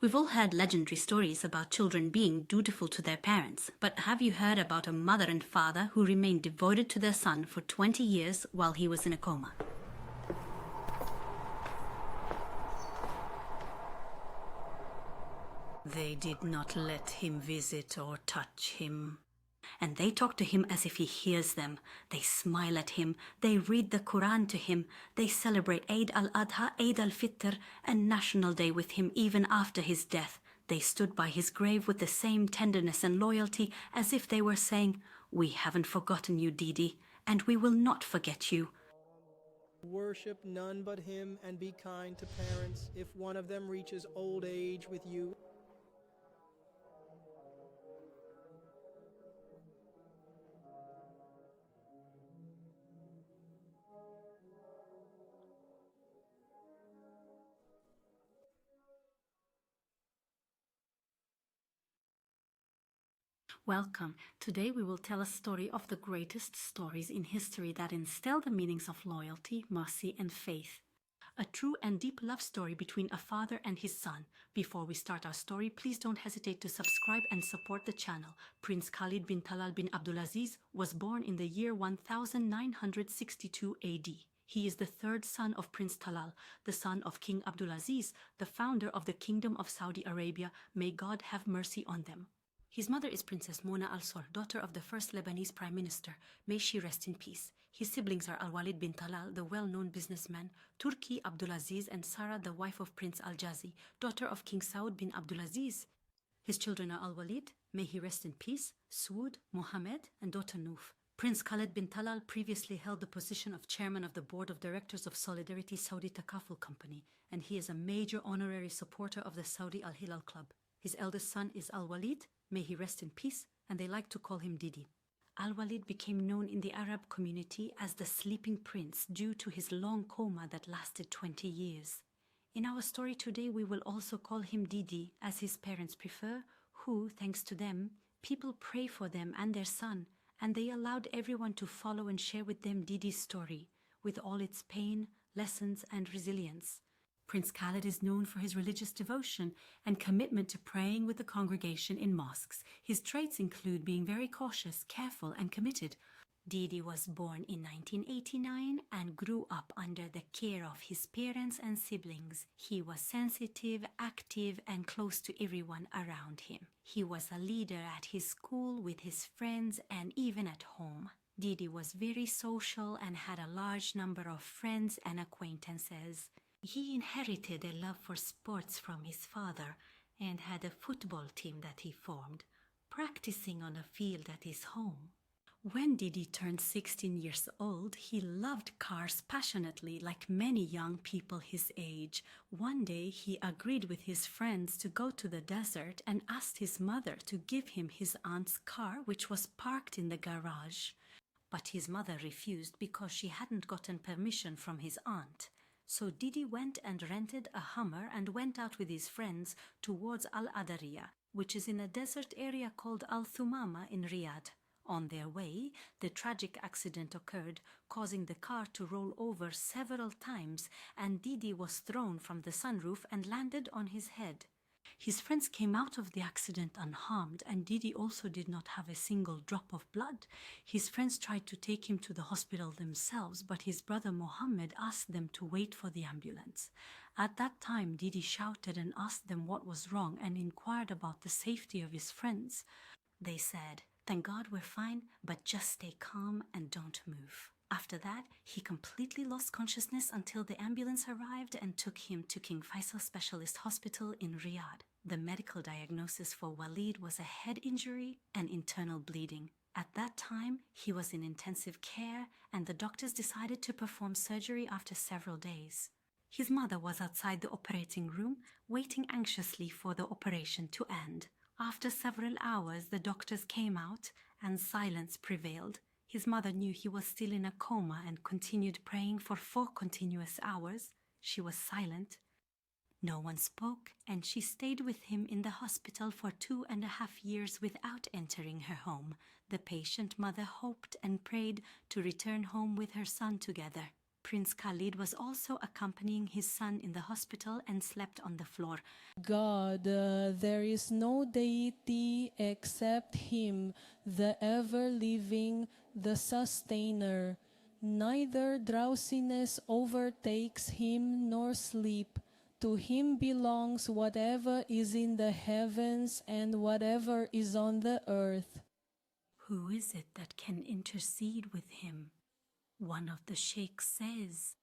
We've all heard legendary stories about children being dutiful to their parents, but have you heard about a mother and father who remained devoted to their son for 20 years while he was in a coma? They did not let him visit or touch him. And they talk to him as if he hears them. They smile at him. They read the Quran to him. They celebrate Eid al-Adha, Eid al-Fitr, and National Day with him even after his death. They stood by his grave with the same tenderness and loyalty as if they were saying, "We haven't forgotten you, Didi, and we will not forget you." Worship none but him and be kind to parents if one of them reaches old age with you. Welcome. Today we will tell a story of the greatest stories in history that instill the meanings of loyalty, mercy, and faith. A true and deep love story between a father and his son. Before we start our story, please don't hesitate to subscribe and support the channel. Prince Khalid bin Talal bin Abdulaziz was born in the year 1962 AD. He is the third son of Prince Talal, the son of King Abdulaziz, the founder of the Kingdom of Saudi Arabia. May God have mercy on them. His mother is Princess Mona Al-Sor, daughter of the first Lebanese Prime Minister. May she rest in peace. His siblings are Alwaleed bin Talal, the well-known businessman, Turki Abdulaziz, and Sarah, the wife of Prince Al-Jazi, daughter of King Saud bin Abdulaziz. His children are Alwaleed, may he rest in peace, Saud, Mohammed, and daughter Nouf. Prince Khaled bin Talal previously held the position of chairman of the board of directors of Solidarity Saudi Takaful Company, and he is a major honorary supporter of the Saudi Al-Hilal Club. His eldest son is Alwaleed, may he rest in peace, and they like to call him Didi. Alwaleed became known in the Arab community as the Sleeping Prince due to his long coma that lasted 20 years. In our story today, we will also call him Didi, as his parents prefer, who, thanks to them, people pray for them and their son, and they allowed everyone to follow and share with them Didi's story, with all its pain, lessons, and resilience. Prince Khaled is known for his religious devotion and commitment to praying with the congregation in mosques. His traits include being very cautious, careful, and committed. Didi was born in 1989 and grew up under the care of his parents and siblings. He was sensitive, active, and close to everyone around him. He was a leader at his school, with his friends, and even at home. Didi was very social and had a large number of friends and acquaintances. He inherited a love for sports from his father and had a football team that he formed, practicing on a field at his home. When Didi turned 16 years old, he loved cars passionately, like many young people his age. One day, he agreed with his friends to go to the desert and asked his mother to give him his aunt's car, which was parked in the garage. But his mother refused because she hadn't gotten permission from his aunt. So Didi went and rented a Hummer and went out with his friends towards Al-Adariya, which is in a desert area called Al-Thumama in Riyadh. On their way, the tragic accident occurred, causing the car to roll over several times, and Didi was thrown from the sunroof and landed on his head. His friends came out of the accident unharmed, and Didi also did not have a single drop of blood. His friends tried to take him to the hospital themselves, but his brother Mohammed asked them to wait for the ambulance. At that time, Didi shouted and asked them what was wrong and inquired about the safety of his friends. They said, "Thank God we're fine, but just stay calm and don't move." After that, he completely lost consciousness until the ambulance arrived and took him to King Faisal Specialist Hospital in Riyadh. The medical diagnosis for Waleed was a head injury and internal bleeding. At that time, he was in intensive care, and the doctors decided to perform surgery after several days. His mother was outside the operating room, waiting anxiously for the operation to end. After several hours, the doctors came out, and silence prevailed. His mother knew he was still in a coma and continued praying for 4 continuous hours. She was silent. No one spoke, and she stayed with him in the hospital for 2.5 years without entering her home. The patient mother hoped and prayed to return home with her son together. Prince Khaled was also accompanying his son in the hospital and slept on the floor. God, there is no deity except Him, the ever-living, the sustainer. Neither drowsiness overtakes Him nor sleep. To Him belongs whatever is in the heavens and whatever is on the earth. Who is it that can intercede with him? One of the sheikhs says,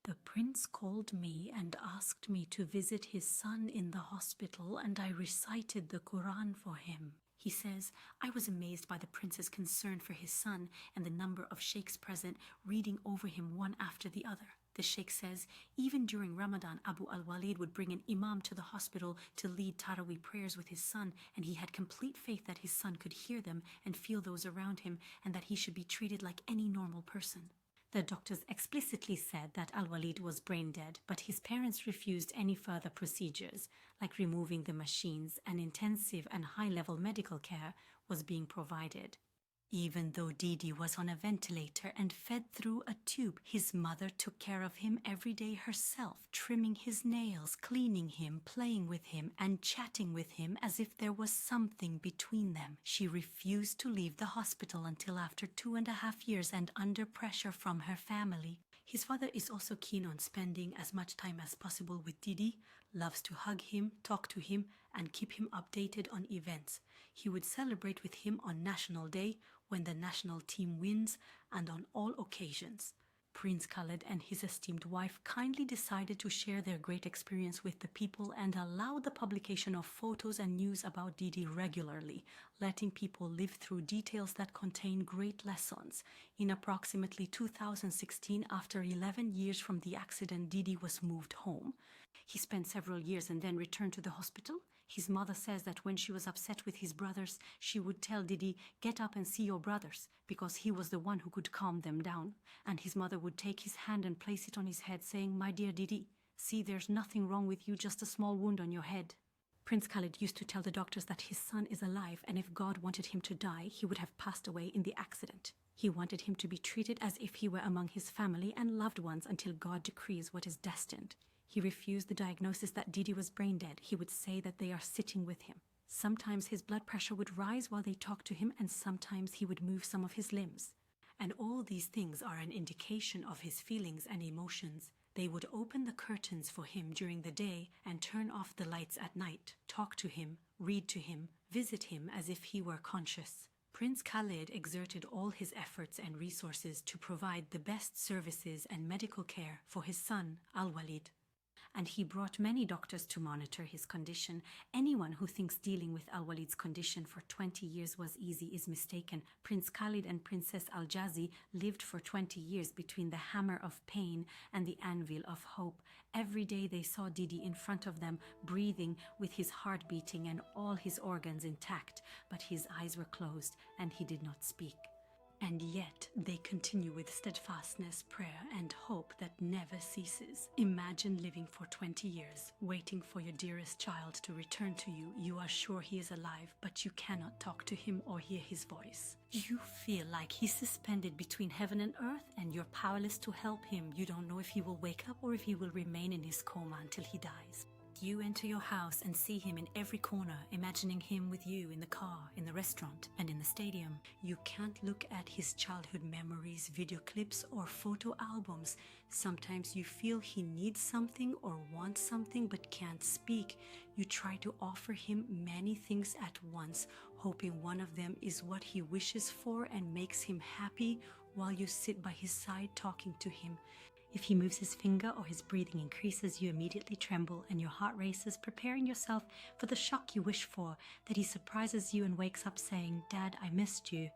"The prince called me and asked me to visit his son in the hospital, and I recited the Quran for him." He says, "I was amazed by the prince's concern for his son and the number of sheikhs present reading over him one after the other." The sheikh says, even during Ramadan, Abu Alwaleed would bring an imam to the hospital to lead Taraweeh prayers with his son, and he had complete faith that his son could hear them and feel those around him, and that he should be treated like any normal person. The doctors explicitly said that Alwaleed was brain dead, but his parents refused any further procedures, like removing the machines, and intensive and high-level medical care was being provided. Even though Didi was on a ventilator and fed through a tube, his mother took care of him every day herself, trimming his nails, cleaning him, playing with him, and chatting with him as if there was something between them. She refused to leave the hospital until after 2.5 years and under pressure from her family. His father is also keen on spending as much time as possible with Didi, loves to hug him, talk to him, and keep him updated on events. He would celebrate with him on National Day, when the national team wins, and on all occasions. Prince Khaled and his esteemed wife kindly decided to share their great experience with the people and allow the publication of photos and news about Didi regularly, letting people live through details that contain great lessons. In approximately 2016, after 11 years from the accident, Didi was moved home. He spent several years and then returned to the hospital. His mother says that when she was upset with his brothers, she would tell Didi, "Get up and see your brothers," because he was the one who could calm them down. And his mother would take his hand and place it on his head, saying, "My dear Didi, see, there's nothing wrong with you, just a small wound on your head." Prince Khaled used to tell the doctors that his son is alive, and if God wanted him to die, he would have passed away in the accident. He wanted him to be treated as if he were among his family and loved ones until God decrees what is destined. He refused the diagnosis that Didi was brain dead. He would say that they are sitting with him. Sometimes his blood pressure would rise while they talked to him, and sometimes he would move some of his limbs. And all these things are an indication of his feelings and emotions. They would open the curtains for him during the day and turn off the lights at night, talk to him, read to him, visit him as if he were conscious. Prince Khaled exerted all his efforts and resources to provide the best services and medical care for his son, Alwaleed. And he brought many doctors to monitor his condition. Anyone who thinks dealing with Alwaleed's condition for 20 years was easy is mistaken. Prince Khaled and Princess Al-Jazi lived for 20 years between the hammer of pain and the anvil of hope. Every day they saw Didi in front of them, breathing with his heart beating and all his organs intact, but his eyes were closed and he did not speak. And yet they continue with steadfastness, prayer, and hope that never ceases. Imagine living for 20 years, waiting for your dearest child to return to you. You are sure he is alive, but you cannot talk to him or hear his voice. You feel like he's suspended between heaven and earth, and you're powerless to help him. You don't know if he will wake up or if he will remain in his coma until he dies. You enter your house and see him in every corner, imagining him with you in the car, in the restaurant, and in the stadium. You can't look at his childhood memories, video clips, or photo albums. Sometimes you feel he needs something or wants something but can't speak. You try to offer him many things at once, hoping one of them is what he wishes for and makes him happy, while you sit by his side talking to him. If he moves his finger or his breathing increases, you immediately tremble and your heart races, preparing yourself for the shock you wish for, that he surprises you and wakes up saying, "Dad, I missed you."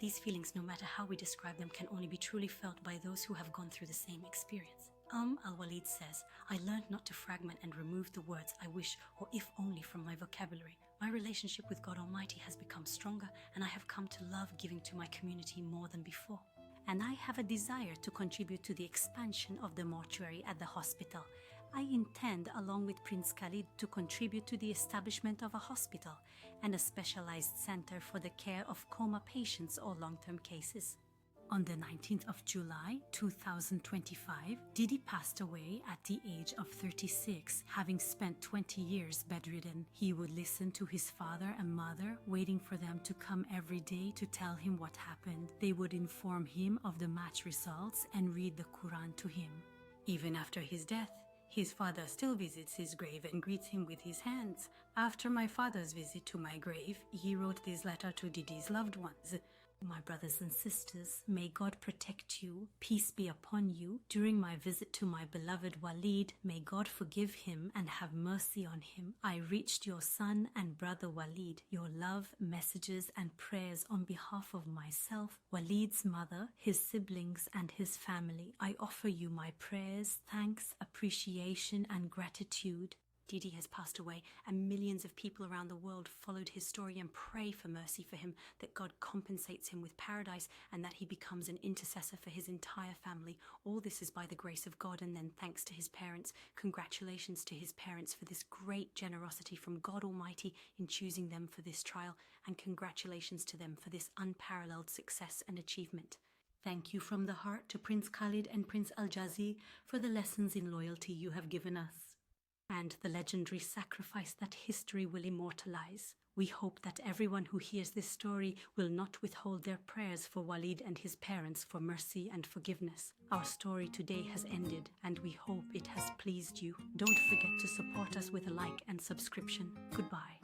These feelings, no matter how we describe them, can only be truly felt by those who have gone through the same experience. Alwaleed says, "I learned not to fragment and remove the words I wish or if only from my vocabulary. My relationship with God Almighty has become stronger, and I have come to love giving to my community more than before. And I have a desire to contribute to the expansion of the mortuary at the hospital. I intend, along with Prince Khaled, to contribute to the establishment of a hospital and a specialized center for the care of coma patients or long-term cases." On the 19th of July 2025, Didi passed away at the age of 36, having spent 20 years bedridden. He would listen to his father and mother, waiting for them to come every day to tell him what happened. They would inform him of the match results and read the Quran to him. Even after his death, his father still visits his grave and greets him with his hands. After my father's visit to my grave, he wrote this letter to Didi's loved ones. My brothers and sisters, may God protect you, peace be upon you. During my visit to my beloved Waleed, may God forgive him and have mercy on him. I reached your son and brother Waleed, your love, messages and prayers on behalf of myself, Waleed's mother, his siblings and his family. I offer you my prayers, thanks, appreciation and gratitude. Didi has passed away, and millions of people around the world followed his story and pray for mercy for him, that God compensates him with paradise and that he becomes an intercessor for his entire family. All this is by the grace of God, and then thanks to his parents. Congratulations to his parents for this great generosity from God Almighty in choosing them for this trial, and congratulations to them for this unparalleled success and achievement. Thank you from the heart to Prince Khaled and Prince Al-Jazi for the lessons in loyalty you have given us, and the legendary sacrifice that history will immortalize. We hope that everyone who hears this story will not withhold their prayers for Waleed and his parents for mercy and forgiveness. Our story today has ended, and we hope it has pleased you. Don't forget to support us with a like and subscription. Goodbye.